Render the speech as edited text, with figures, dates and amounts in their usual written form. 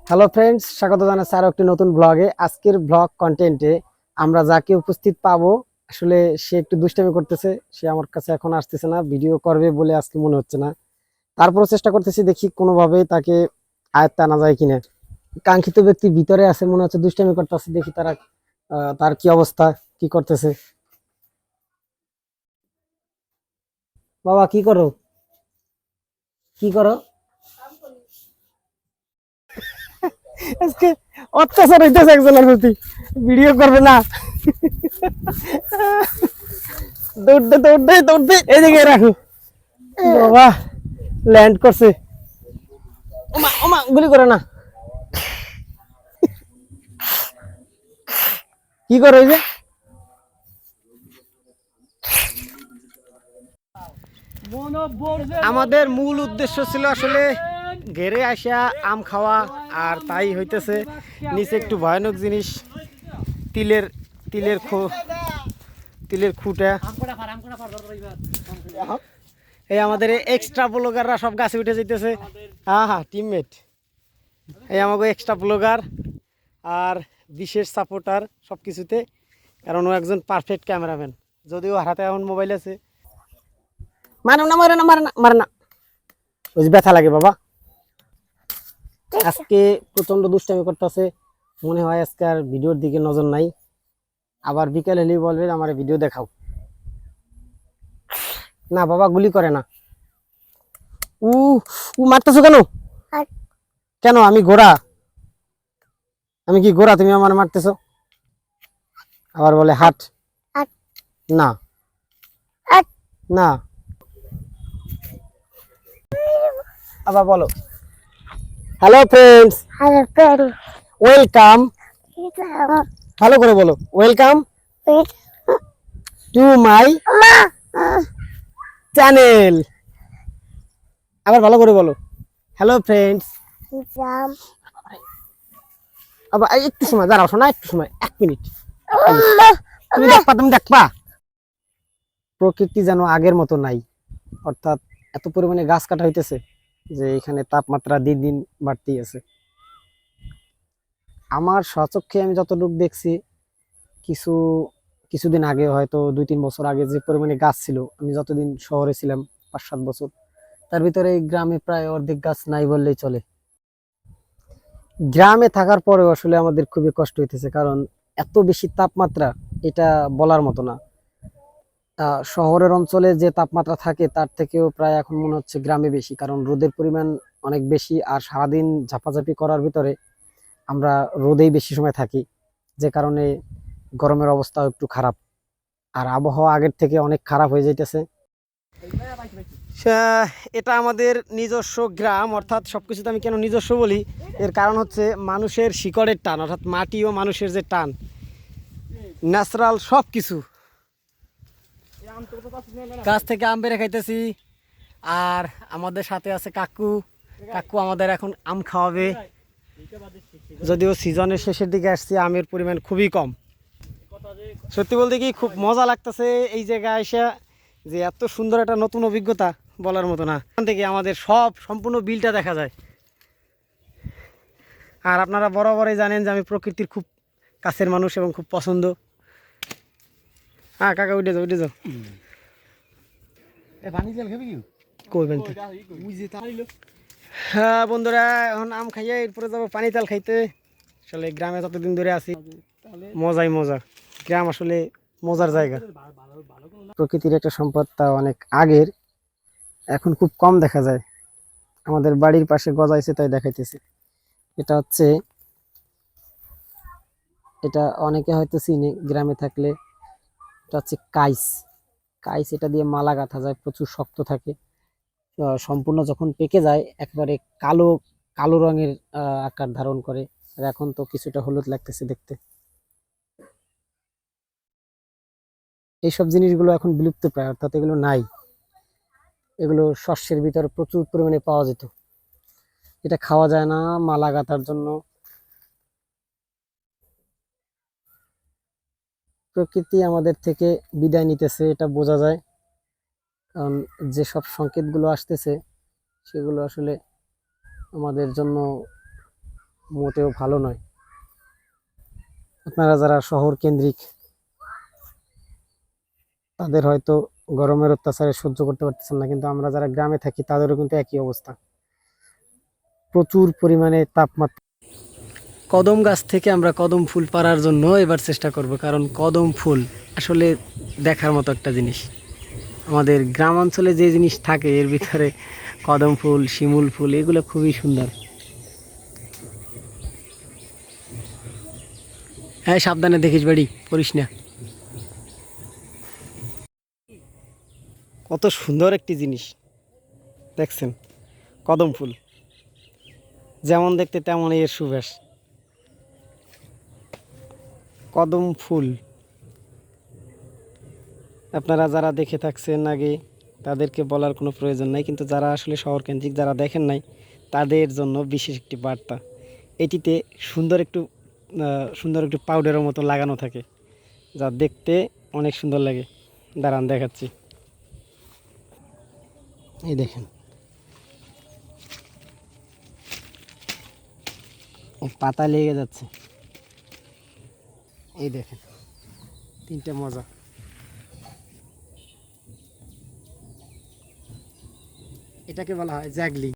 Hello friends, স্বাগত জানাচ্ছি আরো একটি নতুন ব্লগে। আজকের ব্লগ কন্টেন্টে আমরা যাকে উপস্থিত পাবো, আসলে সে একটু দুষ্টামি করতেছে। সে আমার কাছে এখন আসতেছে না, ভিডিও করবে বলে আজকে মনে হচ্ছে না। তারপরও চেষ্টা করতেছি, দেখি কোনোভাবে তাকে আয়ত্তে আনা যায় কিনা। কাঙ্ক্ষিত ব্যক্তি ভিতরে আছে, মনে হচ্ছে দুষ্টামি করতেছে। দেখি তার কি অবস্থা, কি করতেছে। বাবা কি করো, কি করো? আজকে অত্যাচার হইতেছে একজনের প্রতি, ভিডিও করবে না। দৌড়তে দৌড়তে দৌড়তে এদিকে রাখো। বাবা ল্যান্ড করছে। ওমা ওমা, গুলি করে না। কি করে ওই যে? আমাদের মূল উদ্দেশ্য ছিল আসলে ঘেরে আসা আম খাওয়া, আর তাই হইতেছে নিচে একটু ভয়ানক জিনিস, তিলের তিলের তিলের খুঁটা। এই আমাদের এক্সট্রা ব্লগাররা সব গাছে উঠে যাইতেছে। হ্যাঁ হ্যাঁ, টিমমেট। এই আমাকে এক্সট্রা ব্লগার আর বিশেষ সাপোর্টার সব কিছুতে, কারণ ও একজন পারফেক্ট ক্যামেরাম্যান। যদিও হাতে এখন মোবাইল আছে। মারো না মারো না মারো না মারো না, ওই যে ব্যথা লাগে বাবা। আজকে প্রচন্ড দুষ্টামি করতেছে, মনে হয় আজকে আর ভিডিওর দিকে নজর নাই। আবার বিকেল হলেই বলবে আমার ভিডিও দেখাও। না বাবা, গুলি করে না। উ উ মারতেছো কেন? কেন? আমি ঘোড়া? আমি কি ঘোড়া? তুমি আমার মারতেছো? আবার বলে হাট। না না, আবার বলো হ্যালো ফ্রেন্ডস, ওয়েলকাম। ভালো করে বলো, ওয়েলকাম টু মাই চ্যানেল। আবার ভালো করে বলো, হ্যালো ফ্রেন্ডস। আবার একটু সময় দাঁড়াও, শোনা, একটু সময়, 1 মিনিট। তুমি দেখবা, তুমি দেখবা। প্রকৃতি যেন আগের মতো নাই, অর্থাৎ এত পরিমাণে গাছ কাটা হইতেছে যে এখানে তাপমাত্রা দিন দিন বাড়তেই আছে। আমার স্বচক্ষে আমি যতটুকু দেখছি, কিছু কিছুদিন আগে, হয়তো 2-3 বছর আগে যে পরিমাণে গাছ ছিল, আমি যতদিন শহরে ছিলাম 5-7 বছর, তার ভিতরে এই গ্রামে প্রায় অর্ধেক গাছ নাই বললেই চলে। গ্রামে থাকার পরেও আসলে আমাদের খুবই কষ্ট হইতেছে, কারণ এত বেশি তাপমাত্রা, এটা বলার মতো না। শহরের অঞ্চলে যে তাপমাত্রা থাকে তার থেকেও প্রায় এখন মনে হচ্ছে গ্রামে বেশি, কারণ রোদের পরিমাণ অনেক বেশি। আর সারাদিন ঝাপাঝাপি করার ভিতরে আমরা রোদেই বেশি সময় থাকি, যে কারণে গরমের অবস্থা একটু খারাপ। আর আবহাওয়া আগের থেকে অনেক খারাপ হয়ে যাইতেছে। এটা আমাদের নিজস্ব গ্রাম, অর্থাৎ সবকিছুতে আমি কেন নিজস্ব বলি, এর কারণ হচ্ছে মানুষের শিকড়ের টান, অর্থাৎ মাটি ও মানুষের যে টান, ন্যাচারাল সব কিছু। গাছ থেকে আম পেড়ে খাইতেছি, আর আমাদের সাথে আছে কাকু। কাকু আমাদের এখন আম খাওয়াবে। যদিও সিজনের শেষের দিকে আসছি, আমের পরিমাণ খুবই কম। সত্যি বলতে কি খুব মজা লাগতেছে এই জায়গায় এসে, যে এত সুন্দর একটা নতুন অভিজ্ঞতা বলার মতো না। এখান থেকে আমাদের সম্পূর্ণ বিলটা দেখা যায়। আর আপনারা বরাবরই জানেন যে আমি প্রকৃতির খুব কাছের মানুষ এবং খুব পছন্দ। হ্যাঁ কাকা, উঠে যাও উঠে যাও। হ্যাঁ বন্ধুরা, এখন আম খাইয়ে এরপরে যাবো পানি তেল খাইতে। আসলে গ্রামে যতদিন ধরে আছি, মজাই মজা। গ্রাম আসলে মজার জায়গা। প্রকৃতির একটা সম্পদ, তা অনেক আগের, এখন খুব কম দেখা যায়। আমাদের বাড়ির পাশে গজাইছে তাই দেখাইতেছে। এটা হচ্ছে, এটা অনেকে হয়তো চিনে গ্রামে থাকলে। এটা হচ্ছে কাইস। কাইস, এটা দিয়ে মালা গাঁথা যায়, প্রচুর শক্ত থাকে। সম্পূর্ণ যখন পেকে যায় একেবারে কালো কালো রঙের আকার ধারণ করে। আর এখন তো কিছুটা হলুদ লাগতেছে দেখতে। এইসব জিনিসগুলো এখন বিলুপ্ত প্রায়, অর্থাৎ এগুলো নাই। এগুলো শস্যের ভিতরে প্রচুর পরিমাণে পাওয়া যেত। এটা খাওয়া যায় না, মালা গাঁথার জন্য। প্রকৃতি আমাদের থেকে বিদায় নিতেছে, এটা বোঝা যায়। কারণ যেসব সংকেতগুলো আসতেছে সেগুলো আসলে আমাদের জন্য মোটেও ভালো নয়। আপনারা যারা শহর কেন্দ্রিক তাদের হয়তো গরমের অত্যাচারে সহ্য করতে পারতেছেন না, কিন্তু আমরা যারা গ্রামে থাকি তাদেরও কিন্তু একই অবস্থা, প্রচুর পরিমাণে তাপমাত্রা। কদম গাছ থেকে আমরা কদম ফুল পাড়ার জন্য এবার চেষ্টা করব, কারণ কদম ফুল আসলে দেখার মতো একটা জিনিস। আমাদের গ্রাম অঞ্চলে যে জিনিস থাকে এর ভিতরে কদম ফুল, শিমুল ফুল এগুলো খুবই সুন্দর। হ্যাঁ, সাবধানে দেখিস বাড়ি পড়িস না। কত সুন্দর একটি জিনিস দেখছেন, কদম ফুল যেমন দেখতে তেমনই এর সুবাস। কদম ফুল আপনারা যারা দেখে থাকছেন আগে তাদেরকে বলার কোনো প্রয়োজন নাই, কিন্তু যারা আসলে শহর কেন্দ্রিক যারা দেখেন নাই তাদের জন্য বিশেষ একটি বার্তা। এটিতে সুন্দর একটু পাউডারের মতো লাগানো থাকে, যা দেখতে অনেক সুন্দর লাগে। দাঁড়ান দেখাচ্ছি, এই দেখেন, পাতা লেগে যাচ্ছে, এই দেখেন তিনটে মজা। এটাকে বলা হয় জ্যাগলি।